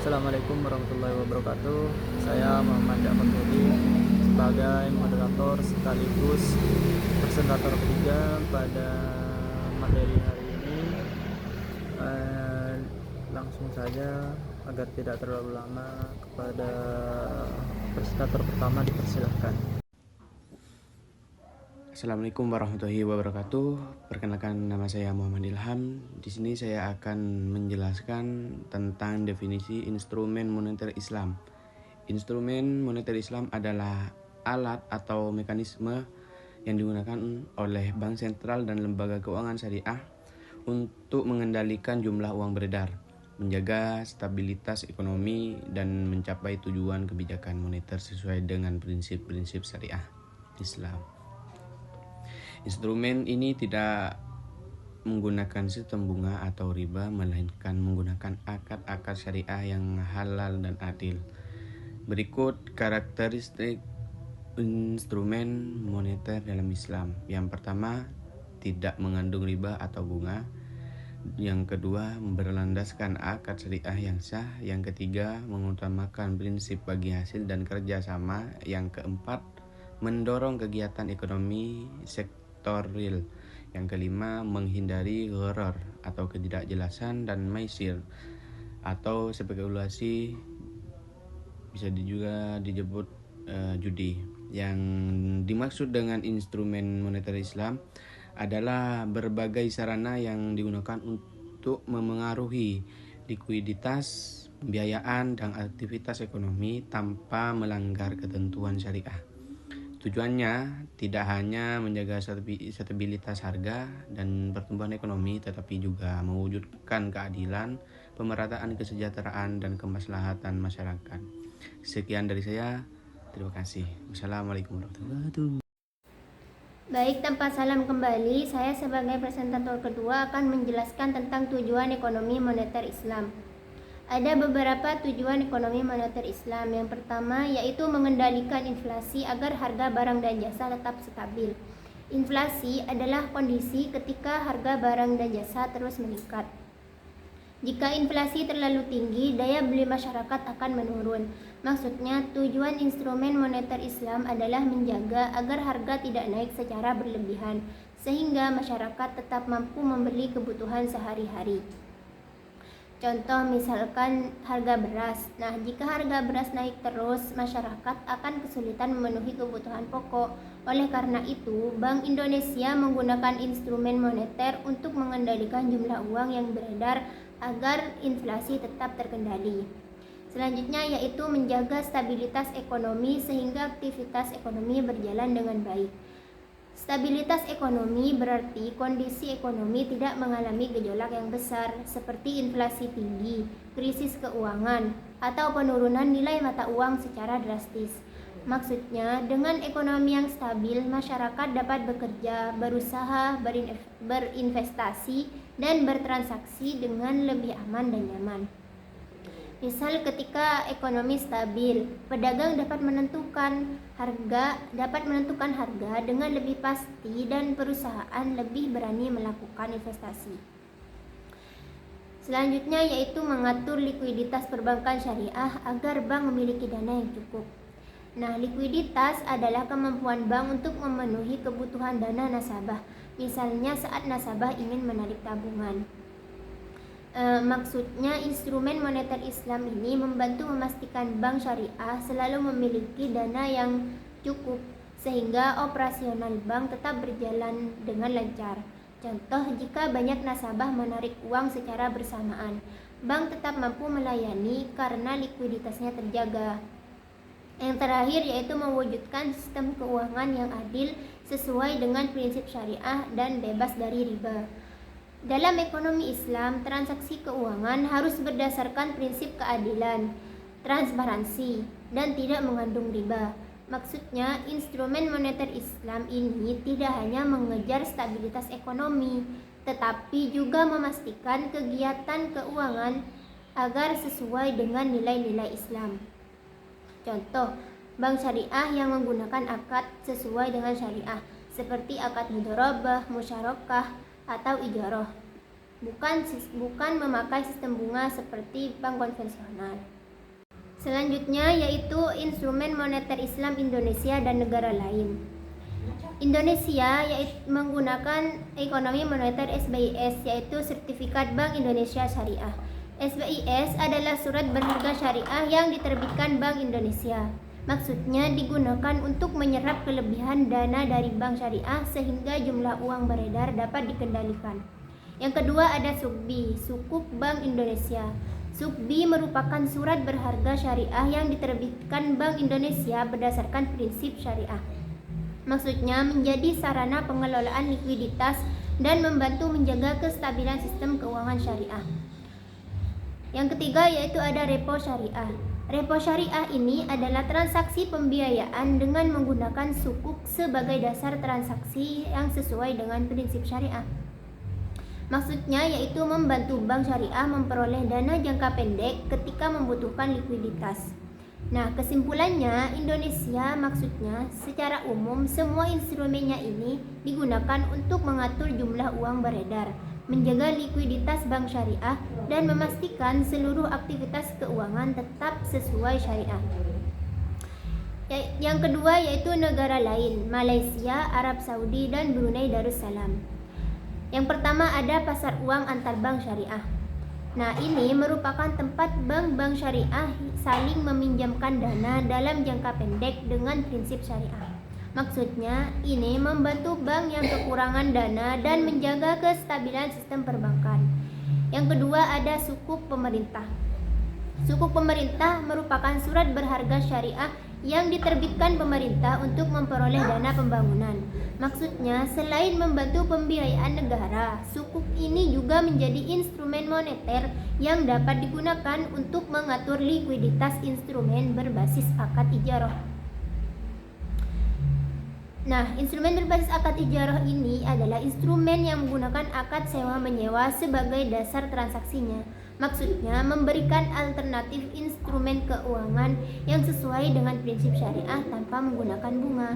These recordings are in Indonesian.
Assalamualaikum warahmatullahi wabarakatuh. Saya Muhammad Ja'far Fedi sebagai moderator sekaligus presentator ketiga pada materi hari ini. Langsung saja agar tidak terlalu lama, kepada presentator pertama dipersilakan. Assalamualaikum warahmatullahi wabarakatuh. Perkenalkan, nama saya Muhammad Ilham. Di sini saya akan menjelaskan tentang definisi instrumen moneter Islam. Instrumen moneter Islam adalah alat atau mekanisme yang digunakan oleh bank sentral dan lembaga keuangan syariah untuk mengendalikan jumlah uang beredar, menjaga stabilitas ekonomi, dan mencapai tujuan kebijakan moneter sesuai dengan prinsip-prinsip syariah Islam. Instrumen ini tidak menggunakan sistem bunga atau riba, melainkan menggunakan akad-akad syariah yang halal dan adil. Berikut karakteristik instrumen moneter dalam Islam. Yang pertama, tidak mengandung riba atau bunga. Yang kedua, berlandaskan akad syariah yang sah. Yang ketiga, mengutamakan prinsip bagi hasil dan kerjasama. Yang keempat, mendorong kegiatan ekonomi sektoril. Yang kelima, menghindari gharar atau ketidakjelasan dan maisir atau spekulasi, bisa juga disebut judi. Yang dimaksud dengan instrumen moneter Islam adalah berbagai sarana yang digunakan untuk memengaruhi likuiditas, pembiayaan, dan aktivitas ekonomi tanpa melanggar ketentuan syariah. Tujuannya tidak hanya menjaga stabilitas harga dan pertumbuhan ekonomi, tetapi juga mewujudkan keadilan, pemerataan kesejahteraan, dan kemaslahatan masyarakat. Sekian dari saya. Terima kasih. Wassalamualaikum warahmatullahi wabarakatuh. Baik, tanpa salam kembali, saya sebagai presentator kedua akan menjelaskan tentang tujuan ekonomi moneter Islam. Ada beberapa tujuan ekonomi moneter Islam. Yang pertama yaitu mengendalikan inflasi agar harga barang dan jasa tetap stabil. Inflasi adalah kondisi ketika harga barang dan jasa terus meningkat. Jika inflasi terlalu tinggi, daya beli masyarakat akan menurun. Maksudnya, tujuan instrumen moneter Islam adalah menjaga agar harga tidak naik secara berlebihan, sehingga masyarakat tetap mampu membeli kebutuhan sehari-hari. Contoh misalkan harga beras. Nah, jika harga beras naik terus, masyarakat akan kesulitan memenuhi kebutuhan pokok. Oleh karena itu, Bank Indonesia menggunakan instrumen moneter untuk mengendalikan jumlah uang yang beredar agar inflasi tetap terkendali. Selanjutnya yaitu menjaga stabilitas ekonomi sehingga aktivitas ekonomi berjalan dengan baik. Stabilitas ekonomi berarti kondisi ekonomi tidak mengalami gejolak yang besar seperti inflasi tinggi, krisis keuangan, atau penurunan nilai mata uang secara drastis. Maksudnya, dengan ekonomi yang stabil, masyarakat dapat bekerja, berusaha, berinvestasi, dan bertransaksi dengan lebih aman dan nyaman. Misal ketika ekonomi stabil, pedagang dapat menentukan harga dengan lebih pasti dan perusahaan lebih berani melakukan investasi. Selanjutnya yaitu mengatur likuiditas perbankan syariah agar bank memiliki dana yang cukup. Nah, likuiditas adalah kemampuan bank untuk memenuhi kebutuhan dana nasabah, misalnya saat nasabah ingin menarik tabungan. Maksudnya instrumen moneter Islam ini membantu memastikan bank syariah selalu memiliki dana yang cukup sehingga operasional bank tetap berjalan dengan lancar. Contoh, jika banyak nasabah menarik uang secara bersamaan, bank tetap mampu melayani karena likuiditasnya terjaga. Yang terakhir yaitu mewujudkan sistem keuangan yang adil sesuai dengan prinsip syariah dan bebas dari riba. Dalam ekonomi Islam, transaksi keuangan harus berdasarkan prinsip keadilan, transparansi, dan tidak mengandung riba. Maksudnya, instrumen moneter Islam ini tidak hanya mengejar stabilitas ekonomi, tetapi juga memastikan kegiatan keuangan agar sesuai dengan nilai-nilai Islam. Contoh, bank syariah yang menggunakan akad sesuai dengan syariah, seperti akad mudharabah, musyarakah, atau ijarah. bukan memakai sistem bunga seperti bank konvensional. Selanjutnya yaitu instrumen moneter Islam Indonesia dan negara lain. Indonesia yaitu menggunakan ekonomi moneter SBIS, yaitu Sertifikat Bank Indonesia Syariah. SBIS adalah surat berharga syariah yang diterbitkan Bank Indonesia. Maksudnya digunakan untuk menyerap kelebihan dana dari bank syariah sehingga jumlah uang beredar dapat dikendalikan. Yang kedua ada SUKBI, Sukuk Bank Indonesia. SUKBI merupakan surat berharga syariah yang diterbitkan Bank Indonesia berdasarkan prinsip syariah. Maksudnya menjadi sarana pengelolaan likuiditas dan membantu menjaga kestabilan sistem keuangan syariah. Yang ketiga yaitu ada repo syariah. Repo syariah ini adalah transaksi pembiayaan dengan menggunakan sukuk sebagai dasar transaksi yang sesuai dengan prinsip syariah. Maksudnya yaitu membantu bank syariah memperoleh dana jangka pendek ketika membutuhkan likuiditas. Nah, kesimpulannya Indonesia maksudnya secara umum semua instrumennya ini digunakan untuk mengatur jumlah uang beredar, menjaga likuiditas bank syariah, dan memastikan seluruh aktivitas keuangan tetap sesuai syariah. Yang kedua yaitu negara lain, Malaysia, Arab Saudi, dan Brunei Darussalam. Yang pertama ada pasar uang antar bank syariah. Nah, ini merupakan tempat bank-bank syariah saling meminjamkan dana dalam jangka pendek dengan prinsip syariah. Maksudnya, ini membantu bank yang kekurangan dana dan menjaga kestabilan sistem perbankan. Yang kedua ada sukuk pemerintah. Sukuk pemerintah merupakan surat berharga syariah yang diterbitkan pemerintah untuk memperoleh dana pembangunan. Maksudnya, selain membantu pembiayaan negara, sukuk ini juga menjadi instrumen moneter yang dapat digunakan untuk mengatur likuiditas instrumen berbasis akad ijarah. Nah, instrumen berbasis akad ijarah ini adalah instrumen yang menggunakan akad sewa-menyewa sebagai dasar transaksinya. Maksudnya, memberikan alternatif instrumen keuangan yang sesuai dengan prinsip syariah tanpa menggunakan bunga.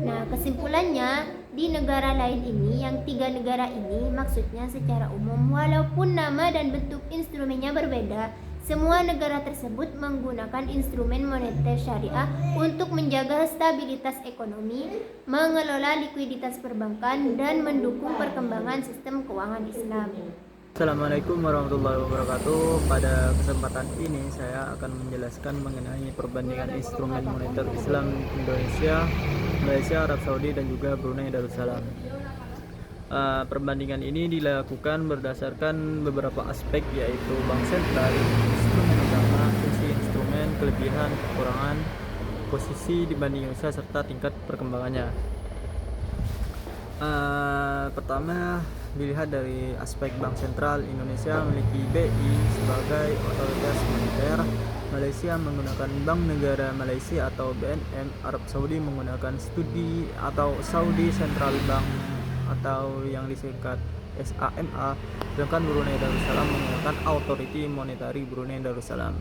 Nah, kesimpulannya, di negara lain ini, yang 3 negara ini, maksudnya secara umum, walaupun nama dan bentuk instrumennya berbeda, semua negara tersebut menggunakan instrumen moneter syariah untuk menjaga stabilitas ekonomi, mengelola likuiditas perbankan, dan mendukung perkembangan sistem keuangan Islam. Assalamualaikum warahmatullahi wabarakatuh. Pada kesempatan ini saya akan menjelaskan mengenai perbandingan instrumen moneter Islam Indonesia, Malaysia, Arab Saudi, dan juga Brunei Darussalam. Perbandingan ini dilakukan berdasarkan beberapa aspek, yaitu bank sentral, instrumen utama, fungsi instrumen, kelebihan, kekurangan, posisi dibanding usaha, serta tingkat perkembangannya. Pertama, dilihat dari aspek bank sentral. Indonesia memiliki BI sebagai otoritas moneter. Malaysia menggunakan Bank Negara Malaysia atau BNM. Arab Saudi menggunakan Studi atau Saudi Central Bank atau yang disingkat SAMA. Sedangkan Brunei Darussalam menggunakan Authority Monetary Brunei Darussalam.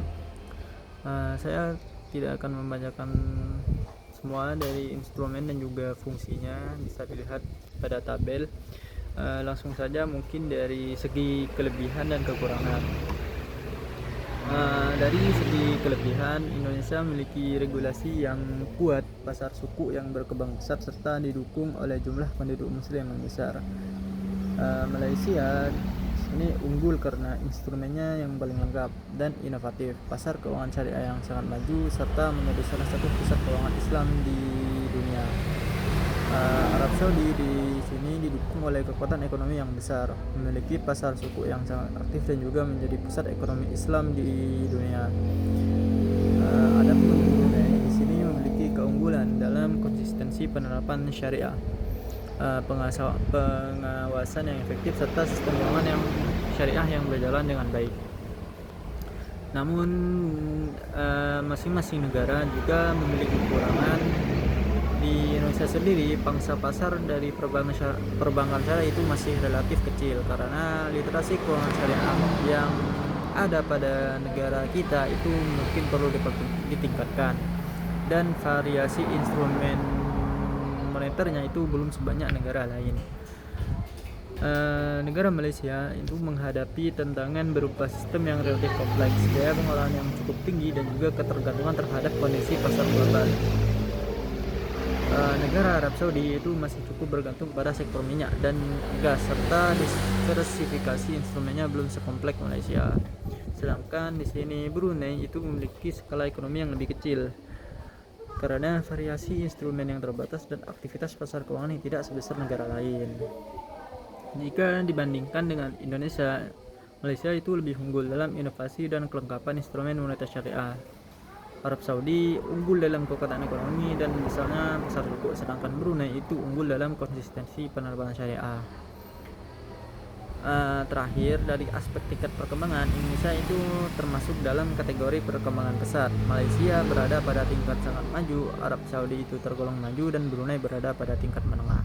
Saya tidak akan membacakan semua dari instrumen dan juga fungsinya, bisa dilihat pada tabel. Langsung saja mungkin dari segi kelebihan dan kekurangan. Dari segi kelebihan, Indonesia memiliki regulasi yang kuat, pasar suku yang berkembang pesat, serta didukung oleh jumlah penduduk muslim yang besar. Malaysia ini unggul karena instrumennya yang paling lengkap dan inovatif, pasar keuangan syariah yang sangat maju, serta menjadi salah satu pusat keuangan Islam di dunia. Arab Saudi di sini didukung oleh kekuatan ekonomi yang besar, memiliki pasar suku yang sangat aktif dan juga menjadi pusat ekonomi Islam di dunia. Adapun Brunei di sini memiliki keunggulan dalam konsistensi penerapan syariah, pengawasan yang efektif, serta sistem keuangan yang syariah yang berjalan dengan baik. Namun masing-masing negara juga memiliki kekurangan. Di Indonesia sendiri, pangsa pasar dari perbankan syariah itu masih relatif kecil karena literasi keuangan syariah yang ada pada negara kita itu mungkin perlu ditingkatkan, dan variasi instrumen moneternya itu belum sebanyak negara lain. Negara Malaysia itu menghadapi tantangan berupa sistem yang relatif kompleks, biaya pengolahan yang cukup tinggi, dan juga ketergantungan terhadap kondisi pasar global. Negara Arab Saudi itu masih cukup bergantung pada sektor minyak dan gas, serta diversifikasi instrumennya belum sekompleks Malaysia. Sedangkan di sini Brunei itu memiliki skala ekonomi yang lebih kecil karena variasi instrumen yang terbatas dan aktivitas pasar keuangan yang tidak sebesar negara lain. Jika dibandingkan dengan Indonesia, Malaysia itu lebih unggul dalam inovasi dan kelengkapan instrumen moneter syariah. Arab Saudi unggul dalam kekuatan ekonomi dan misalnya pasar suku, sedangkan Brunei itu unggul dalam konsistensi penerbangan syariah. Terakhir, dari aspek tingkat perkembangan, Indonesia itu termasuk dalam kategori perkembangan pesat. Malaysia berada pada tingkat sangat maju, Arab Saudi itu tergolong maju, dan Brunei berada pada tingkat menengah.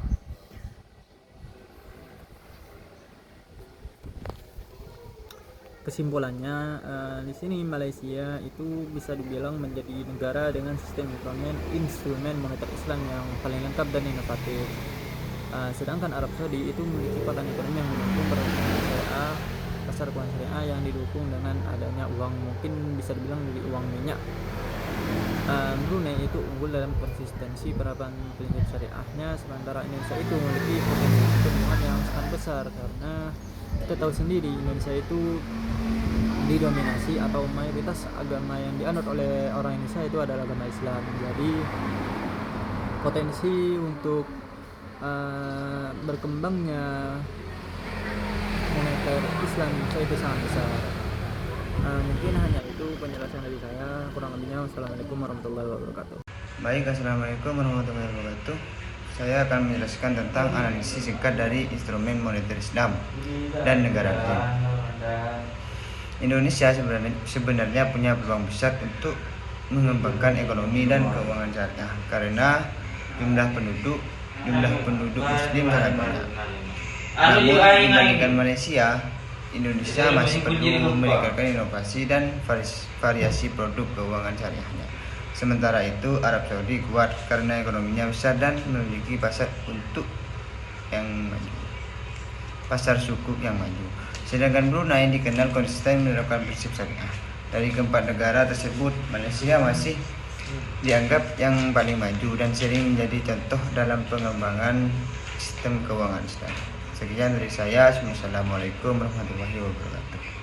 Kesimpulannya, di sini Malaysia itu bisa dibilang menjadi negara dengan sistem instrumen moneter Islam yang paling lengkap dan inovatif. Sedangkan Arab Saudi itu memiliki kekuatan ekonomi yang mendukung perekonomian syariah, pasar keuangan syariah yang didukung dengan adanya uang, mungkin bisa dibilang dari uang minyak. Brunei itu unggul dalam konsistensi penerapan prinsip syariahnya, sementara Indonesia itu memiliki potensi pertumbuhan yang sangat besar karena kita tahu sendiri Indonesia itu didominasi atau mayoritas agama yang dianut oleh orang Indonesia itu adalah agama Islam. Jadi potensi untuk berkembangnya moneter Islam itu sangat besar. Mungkin hanya itu penjelasan dari saya, kurang lebihnya wassalamualaikum warahmatullahi wabarakatuh. Baik, assalamualaikum warahmatullahi wabarakatuh. Saya akan menjelaskan tentang analisis singkat dari instrumen moneter Islam dan negara lain. Indonesia sebenarnya punya peluang besar untuk mengembangkan ekonomi dan keuangan syariah karena jumlah penduduk Muslim sangat banyak. Namun dibandingkan Malaysia, Indonesia masih perlu meningkatkan inovasi dan variasi produk keuangan syariahnya. Sementara itu, Arab Saudi kuat karena ekonominya besar dan memiliki pasar suku yang maju. Sedangkan Brunei dikenal konsisten menerapkan prinsip syariah. Dari keempat negara tersebut, Malaysia masih dianggap yang paling maju dan sering menjadi contoh dalam pengembangan sistem keuangan Islam. Sekian dari saya. Wassalamualaikum warahmatullahi wabarakatuh.